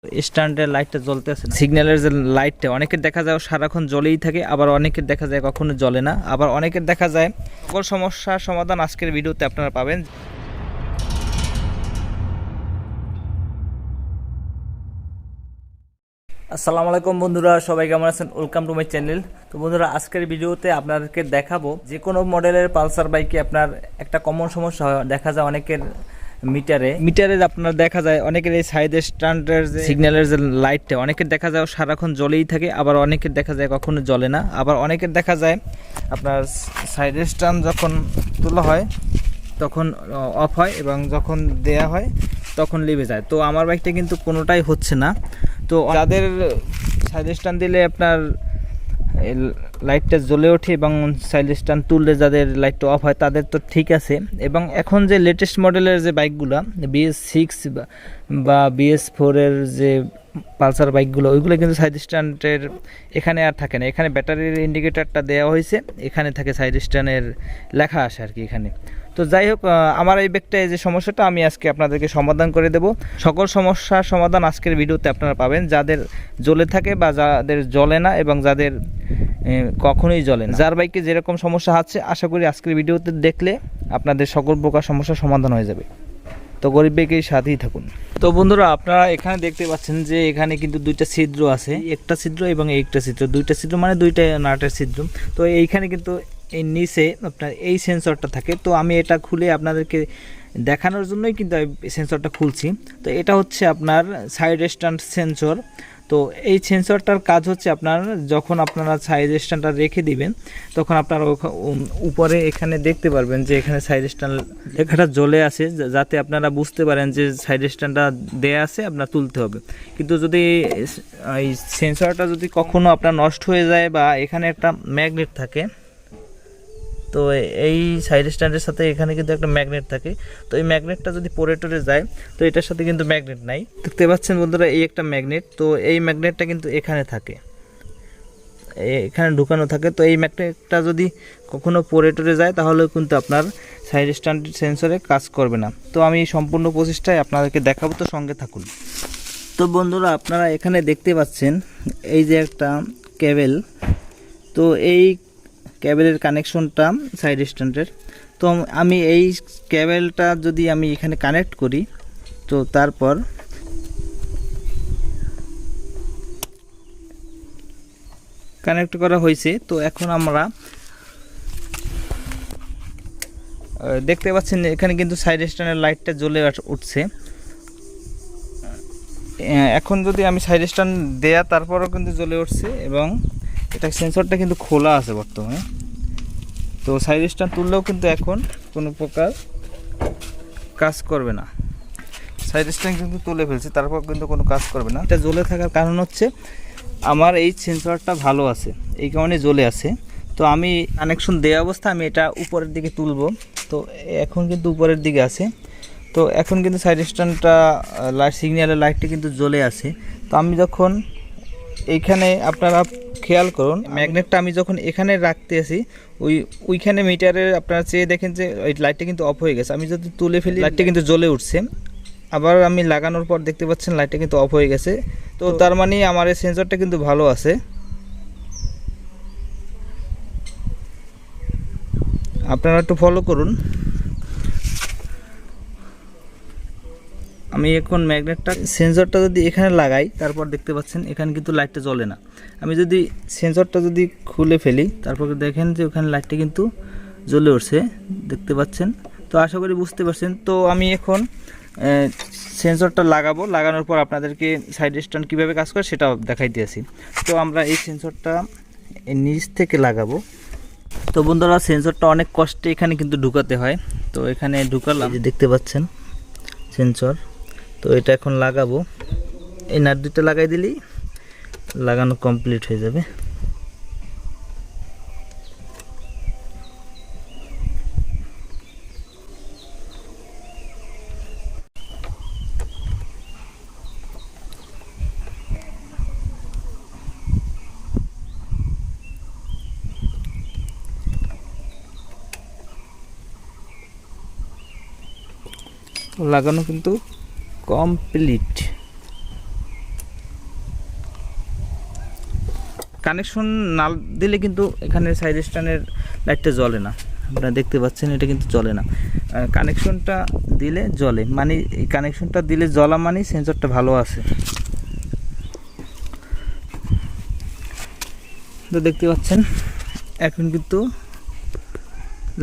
স্ট্যান্ডের লাইটটা জ্বলতেছে, সিগন্যালের যে লাইটটা অনেকের দেখা যায় সারাক্ষণ জ্বলেই থাকে, আবার অনেকের দেখা যায় কখনো জ্বলে না, আবার অনেকের দেখা যায়। সকল সমস্যার সমাধান আজকের ভিডিওতে আপনারা পাবেন। আসসালামু আলাইকুম বন্ধুরা, সবাই কেমন আছেন? Welcome to my channel. তো বন্ধুরা, আজকের ভিডিওতে আপনাদেরকে দেখাবো যে কোনো মডেলের পালসার বাইকে আপনার একটা কমন সমস্যা দেখা যায় অনেকের মিটারে আপনার দেখা যায় অনেকের এই সাইড স্ট্যান্ডের যে সিগন্যালের যে লাইটটা অনেকের দেখা যায় সারাক্ষণ জ্বলেই থাকে, আবার অনেকের দেখা যায় কখনো জ্বলে না, আবার অনেকের দেখা যায় আপনার সাইড স্ট্যান্ড যখন তোলা হয় তখন অফ হয় এবং যখন দেয়া হয় তখন লিভে যায়। তো আমার বাইকটা কিন্তু কোনোটাই হচ্ছে না। তো যাদের সাইড স্ট্যান্ড দিলে আপনার লাইটটা জ্বলে ওঠে এবং সাইড স্ট্যান্ড তুললে যাদের লাইটটা অফ হয় তাদের তো ঠিক আছে। এবং এখন যে লেটেস্ট মডেলের যে বাইকগুলো BS6 বা BS4-এর যে পালসার বাইকগুলো, ওইগুলো কিন্তু সাইড স্ট্যান্ডের এখানে আর থাকে না। এখানে ব্যাটারির ইন্ডিকেটারটা দেওয়া হয়েছে, এখানে থাকে সাইড স্ট্যান্ডের লেখা আসে আর কি এখানে। তো যাই হোক, আমার এই ব্যাগটায় যে সমস্যাটা আমি আজকে আপনাদেরকে সমাধান করে দেব। সকল সমস্যার সমাধান আজকের ভিডিওতে আপনারা পাবেন, যাদের জ্বলে থাকে বা যাদের জ্বলে না এবং যাদের কখনোই জ্বলে না। যার বাইকে যেরকম সমস্যা আছে, আশা করি আজকের ভিডিওতে দেখলে আপনাদের সকল প্রকার সমস্যার সমাধান হয়ে যাবে। তো গরিব বাইকের সাথেই থাকুন। তো বন্ধুরা, আপনারা এখানে দেখতে পাচ্ছেন যে এখানে কিন্তু দুইটা ছিদ্র আছে, একটা ছিদ্র এবং একটা ছিদ্র, দুইটা ছিদ্র মানে দুইটা নাটের ছিদ্র। তো এইখানে কিন্তু এই নিচে আপনার এই সেন্সরটা থাকে। তো আমি এটা খুলে আপনাদেরকে দেখানোর জন্যই কিন্তু সেন্সরটা খুলছি। তো এটা হচ্ছে আপনার সাইড স্ট্যান্ড সেন্সর। তো এই সেন্সরটার কাজ হচ্ছে আপনার যখন আপনারা সাইড স্ট্যান্ডটা রেখে দিবেন তখন আপনারা উপরে এখানে দেখতে পারবেন যে এখানে সাইড স্ট্যান্ড লেখাটা জ্বলে আছে, যাতে আপনারা বুঝতে পারেন যে সাইড স্ট্যান্ডটা দেয়া আছে, আপনার তুলতে হবে। কিন্তু যদি এই সেন্সরটা যদি কখনো আপনার নষ্ট হয়ে যায় বা এখানে একটা ম্যাগনেট থাকে, তো এই সাইড স্ট্যান্ডের সাথে এখানে কিন্তু একটা ম্যাগনেট থাকে। তো এই ম্যাগনেটটা যদি পরে টরে যায়, তো এটার সাথে কিন্তু ম্যাগনেট নাই। দেখতে পাচ্ছেন বন্ধুরা, এই একটা ম্যাগনেট। তো এই ম্যাগনেটটা কিন্তু এখানে থাকে, এখানে ঢুকানো থাকে। তো এই ম্যাগনেটটা যদি কখনো পরে টরে যায় তাহলে কিন্তু আপনার সাইড স্ট্যান্ড সেন্সরে কাজ করবে না। তো আমি সম্পূর্ণ প্রসেসটাই আপনাদেরকে দেখাবো, তো সঙ্গে থাকুন। তো বন্ধুরা, আপনারা এখানে দেখতে পাচ্ছেন এই যে একটা কেবেল। তো এই কেবেলের কানেকশনটা সাইড স্ট্যান্ডের। তো আমি এই কেবেলটা যদি আমি এখানে কানেক্ট করি, তো তারপর কানেক্ট করা হয়েছে। তো এখন আমরা দেখতে পাচ্ছেন এখানে কিন্তু সাইড স্ট্যান্ডের লাইটটা জ্বলে উঠছে। এখন যদি আমি সাইড স্ট্যান্ড দেয়া তারপরও কিন্তু জ্বলে উঠছে এবং এটা সেন্সরটা কিন্তু খোলা আছে বর্তমানে। তো সাইড স্ট্যান্ড তুললেও কিন্তু এখন কোনো প্রকার কাজ করবে না। সাইড স্ট্যান্ড কিন্তু তুলে ফেলছি, তারপর কিন্তু কোনো কাজ করবে না। এটা জ্বলে থাকার কারণ হচ্ছে আমার এই সেন্সরটা ভালো আছে, এই কারণে জ্বলে আছে। তো আমি কানেকশন দেওয়া অবস্থা আমি এটা উপরের দিকে তুলব। তো এখন কিন্তু উপরের দিকে আছে। তো এখন কিন্তু সাইড স্ট্যান্ডটা সিগন্যালের লাইটটা কিন্তু জ্বলে আছে। তো আমি যখন এইখানে, আপনারা খেয়াল করুন, ম্যাগনেটটা আমি যখন এখানে রাখতে আসি ওইখানে মিটারে আপনারা চেয়ে দেখেন যে ওই লাইটটা কিন্তু অফ হয়ে গেছে। আমি যদি তুলে ফেলি লাইটটা কিন্তু জ্বলে উঠছে। আবার আমি লাগানোর পর দেখতে পাচ্ছেন লাইটটা কিন্তু অফ হয়ে গেছে। তো তার মানে আমার এই সেন্সরটা কিন্তু ভালো আছে। আপনারা একটু ফলো করুন। আমি এখন ম্যাগনেটটা সেন্সরটা যদি এখানে লাগাই, তারপর দেখতে পাচ্ছেন এখানে কিন্তু লাইটটা জ্বলে না। আমি যদি সেন্সরটা যদি খুলে ফেলি, তারপর দেখেন যে ওখানে লাইটটা কিন্তু জ্বলে উঠছে, দেখতে পাচ্ছেন। তো আশা করি বুঝতে পারছেন। তো আমি এখন সেন্সরটা লাগাবো, লাগানোর পর আপনাদেরকে সাইড স্ট্যান্ড কীভাবে কাজ করে সেটাও দেখাইতে আসি। তো আমরা এই সেন্সরটা নিচ থেকে লাগাবো। তো বন্ধুরা, সেন্সরটা অনেক কষ্টে এখানে কিন্তু ঢুকাতে হয়। তো এখানে ঢুকালাম, যে দেখতে পাচ্ছেন সেন্সর। তো এটা এখন লাগাবো, এই নাট দুটো লাগাই দিলেই লাগানো কমপ্লিট হয়ে যাবে। লাগানো কিন্তু কমপ্লিট। কানেকশন না দিলে কিন্তু এখানে সাইড স্ট্যান্ডের লাইটটা জ্বলে না, আপনারা দেখতে পাচ্ছেন এটা কিন্তু জ্বলে না। কানেকশনটা দিলে জ্বলে, মানে এই কানেকশনটা দিলে জ্বলা মানে সেন্সরটা ভালো আছে। তো দেখতে পাচ্ছেন এখন কিন্তু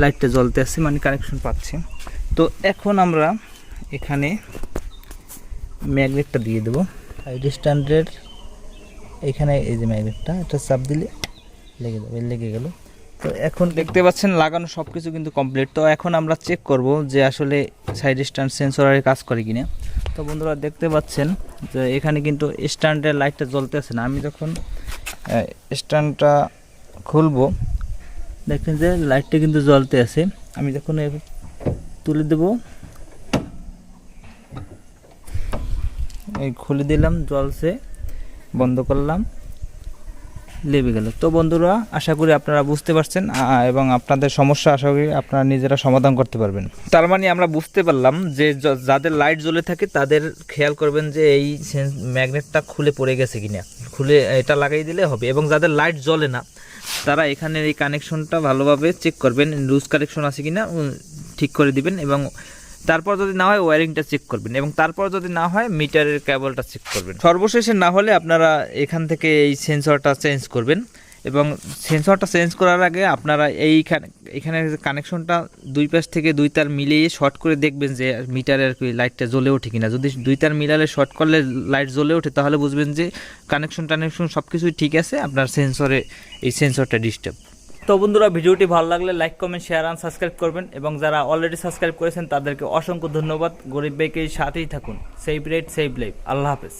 লাইটটা জ্বলতে আসছে, মানে কানেকশন পাচ্ছে। তো এখন আমরা এখানে ম্যাগনেটটা দিয়ে দেবো সাইড স্ট্যান্ডের এখানে, এই যে ম্যাগনেটটা এটা চাপ দিলে লেগে গেল। তো এখন দেখতে পাচ্ছেন লাগানো সব কিছু কিন্তু কমপ্লিট। তো এখন আমরা চেক করব যে আসলে সাইড স্ট্যান্ড সেন্সরের কাজ করে কিনা। তো বন্ধুরা দেখতে পাচ্ছেন যে এখানে কিন্তু স্ট্যান্ডের লাইটটা জ্বলতে আছে না। আমি যখন স্ট্যান্ডটা খুলবো দেখেন যে লাইটটা কিন্তু জ্বলতে আছে। আমি যখন তুলে দেব, এই খুলে দিলাম, জ্বলছে, বন্ধ করলাম, লেবে গেল। তো বন্ধুরা আশা করি আপনারা বুঝতে পারছেন এবং আপনাদের সমস্যা আশা করি আপনারা নিজেরা সমাধান করতে পারবেন। তার মানে আমরা বুঝতে পারলাম যে যাদের লাইট জ্বলে থাকে তাদের খেয়াল করবেন যে এই ম্যাগনেটটা খুলে পড়ে গেছে কিনা, খুলে এটা লাগাই দিলে হবে। এবং যাদের লাইট জ্বলে না তারা এখানের এই কানেকশনটা ভালোভাবে চেক করবেন, লুজ কানেকশন আছে কিনা ঠিক করে দিবেন। এবং তারপর যদি না হয় ওয়্যারিংটা চেক করবেন, এবং তারপর যদি না হয় মিটারের কেবলটা চেক করবেন। সর্বশেষে না হলে আপনারা এখান থেকে এই সেন্সরটা চেঞ্জ করবেন। এবং সেন্সরটা চেঞ্জ করার আগে আপনারা এখানে কানেকশনটা দুই পাশ থেকে দুই তার মিলিয়ে শর্ট করে দেখবেন যে মিটারের লাইটটা জ্বলে ওঠে কিনা। যদি দুই তার মিলালে শর্ট করলে লাইট জ্বলে ওঠে তাহলে বুঝবেন যে কানেকশন সব কিছুই ঠিক আছে, আপনার সেন্সরে এই সেন্সরটা ডিস্টার্ব। তো বন্ধুরা ভিডিওটি ভালো লাগলে লাইক, কমেন্ট, শেয়ার আর সাবস্ক্রাইব করবেন। এবং যারা অলরেডি সাবস্ক্রাইব করেছেন তাদেরকে অসংখ্য ধন্যবাদ। গরিব ভাইকে সাথেই থাকুন। Save rate save life. আল্লাহ হাফেজ।